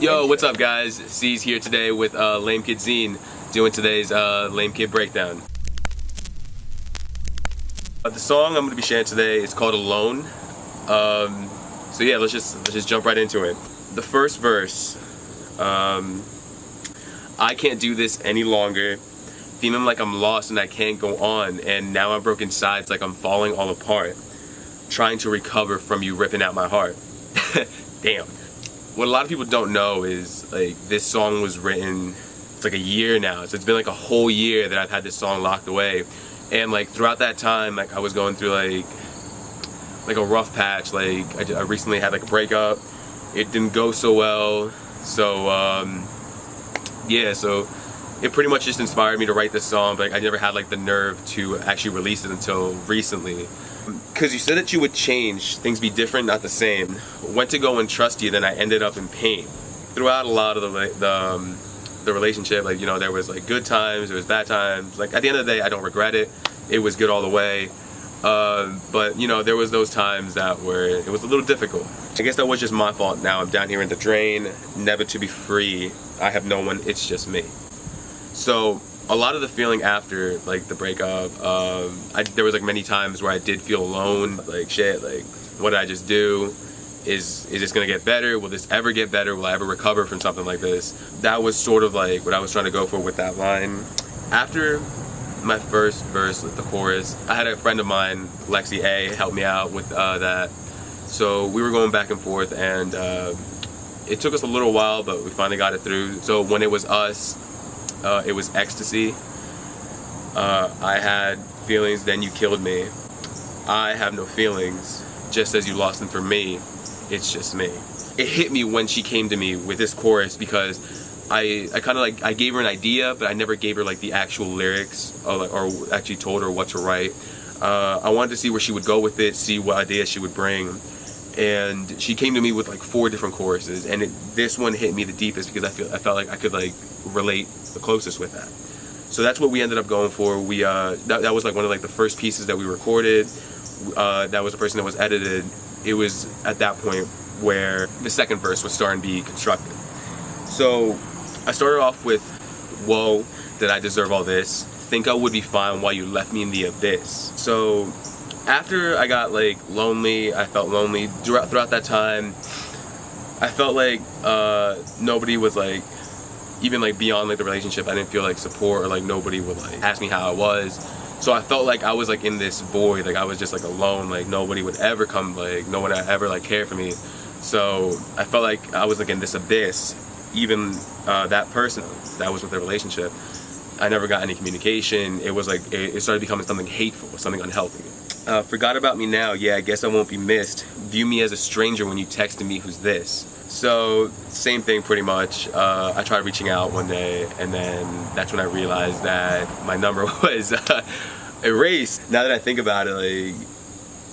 Yo, what's up guys? Ceaze here today with Lame Kid Zine, doing today's Lame Kid Breakdown. The song I'm going to be sharing today is called Alone. So yeah, let's just jump right into it. The first verse, I can't do this any longer, feeling like I'm lost and I can't go on, and now I'm broken sides like I'm falling all apart, trying to recover from you ripping out my heart. Damn. What a lot of people don't know is, like, this song was written, it's like a year now, so it's been like a whole year that I've had this song locked away. And like throughout that time, like I was going through like a rough patch. Like I recently had like a breakup. It didn't go so well, so yeah, so it pretty much just inspired me to write this song, but I never had like the nerve to actually release it until recently. Because you said that you would change, things be different, not the same. Went to go and trust you, then I ended up in pain. Throughout a lot of the relationship, like, you know, there was like good times, there was bad times. Like at the end of the day, I don't regret it. It was good all the way. But you know, there was those times that were, it was a little difficult. I guess that was just my fault. Now I'm down here in the drain, never to be free. I have no one, it's just me. So a lot of the feeling after like the breakup, there was like many times where I did feel alone. Like shit, like what did I just do? Is this gonna get better? Will this ever get better? Will I ever recover from something like this? That was sort of like what I was trying to go for with that line. After my first verse, the chorus, I had a friend of mine, Lexi A, help me out with that. So we were going back and forth, and it took us a little while, but we finally got it through. So when it was us, it was ecstasy. I had feelings, then you killed me. I have no feelings, just as you lost them for me. It's just me. It hit me when she came to me with this chorus, because I kind of like, I gave her an idea, but I never gave her like the actual lyrics, or actually told her what to write. I wanted to see where she would go with it, see what ideas she would bring. And she came to me with like 4 different choruses, and this one hit me the deepest because I felt like I could like relate the closest with that. So that's what we ended up going for. We that was like one of like the first pieces that we recorded. That was the person that was edited. It was at that point where the second verse was starting to be constructed. So I started off with, whoa, did I deserve all this? Think I would be fine while you left me in the abyss. So after I got like lonely, I felt lonely throughout that time. I felt like nobody was like, even like beyond like the relationship, I didn't feel like support, or like nobody would like ask me how I was. So I felt like I was like in this void, like I was just like alone, like nobody would ever come, like no one would ever like care for me. So I felt like I was like in this abyss. Even that person that was with the relationship, I never got any communication. It was like, it started becoming something hateful, something unhealthy. Forgot about me now, yeah, I guess I won't be missed. View me as a stranger when you texted me, who's this? So, same thing pretty much. I tried reaching out one day, and then that's when I realized that my number was erased. Now that I think about it, like,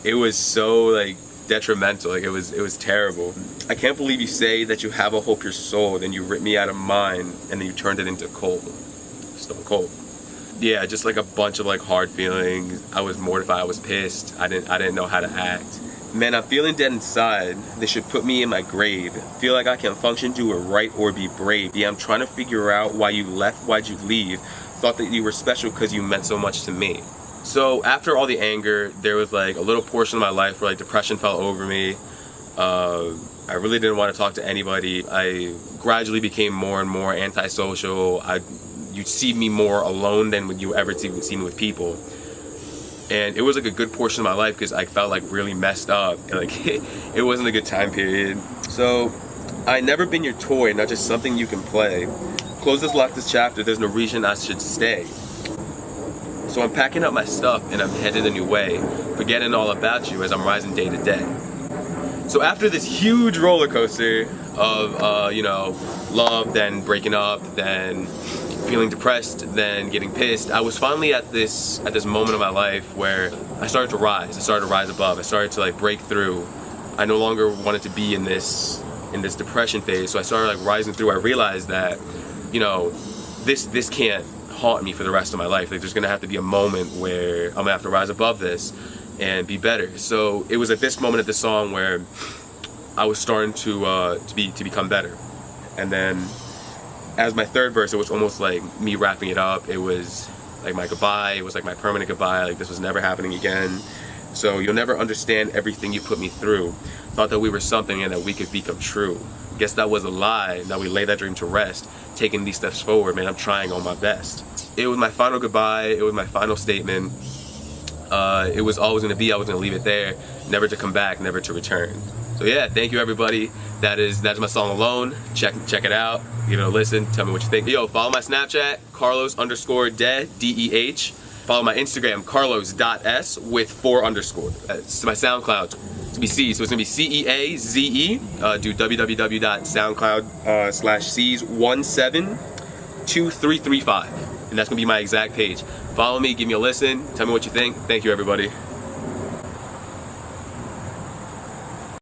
it was so like detrimental, like it was terrible. I can't believe you say that you have a hope your soul, then you ripped me out of mine, and then you turned it into cold. Stone cold. Yeah, just like a bunch of like hard feelings. I was mortified, I was pissed, I didn't know how to act. Man, I'm feeling dead inside. They should put me in my grave. Feel like I can't function, do it right, or be brave. Yeah, I'm trying to figure out why you left, why'd you leave. Thought that you were special because you meant so much to me. So after all the anger, there was like a little portion of my life where like depression fell over me. I really didn't want to talk to anybody. I gradually became more and more antisocial. You'd see me more alone than would you ever see me with people. And it was like a good portion of my life because I felt like really messed up. Like it wasn't a good time period. So I never been your toy, not just something you can play. Close this, lock this chapter, there's no reason I should stay. So I'm packing up my stuff and I'm headed a new way, forgetting all about you as I'm rising day to day. So after this huge roller coaster of you know, love, then breaking up, then feeling depressed, then getting pissed, I was finally at this moment of my life where I started to rise. I started to rise above. I started to like break through. I no longer wanted to be in this depression phase. So I started like rising through. I realized that, you know, this can't haunt me for the rest of my life. Like there's gonna have to be a moment where I'm gonna have to rise above this and be better. So it was at this moment of the song where I was starting to become better. And then as my third verse, it was almost like me wrapping it up. It was like my goodbye. It was like my permanent goodbye. Like this was never happening again. So you'll never understand everything you put me through. Thought that we were something and that we could become true. Guess that was a lie. Now we lay that dream to rest. Taking these steps forward, man, I'm trying on my best. It was my final goodbye. It was my final statement. It was always gonna be, I was gonna leave it there, never to come back, never to return. So yeah, thank you everybody. That is my song Alone. Check it out, give it a listen, tell me what you think. Yo, follow my Snapchat, Carlos_Deh, D-E-H. Follow my Instagram, carlos.s with 4 underscores. It's my SoundCloud, to be Ceaze, so it's gonna be C-E-A-Z-E. Do www.soundcloud/Ceaze172335. And that's gonna be my exact page. Follow me, give me a listen, tell me what you think. Thank you everybody.